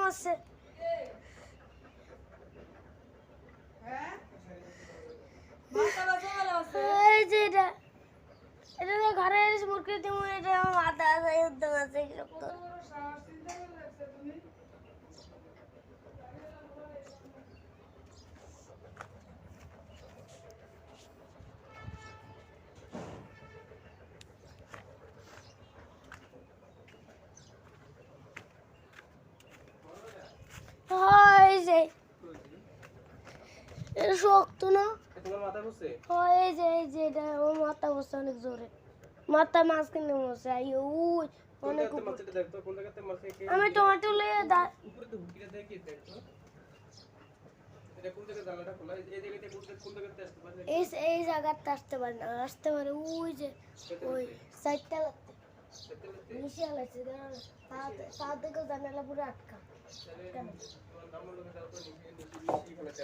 মারছে। এই যে এটা এটা তো ঘরে এসে মুরগি দিব, এটা আমার মাথা আছে উদ্যোগ আছে শক্ত। এই যে এটা শক্ত না, তোমার মাথা বসে এই যে এটা ও মাথা বসে অনেক জোরে, মাথা মাঝখানে বসে। ওই অনেক উপরে। দেখতো কোন জায়গাতে মারছে কে? আমি টমেটো লইয়ে উপরে তো হুকিটা দেখি দেখতো। এটা কোন জায়গায় জানলাটা খোলা? এই জায়গাতে কোন জায়গাতে আসতে পারে? এই জায়গাতে আসতে পারে না, আসতে পারে ওই যে ওই সাইডটা লাগতে নিচে লাগছে, তা থেকে জানালা পুরো আটকা। তোমার নাম লোকে দাও তো নিচে নিচে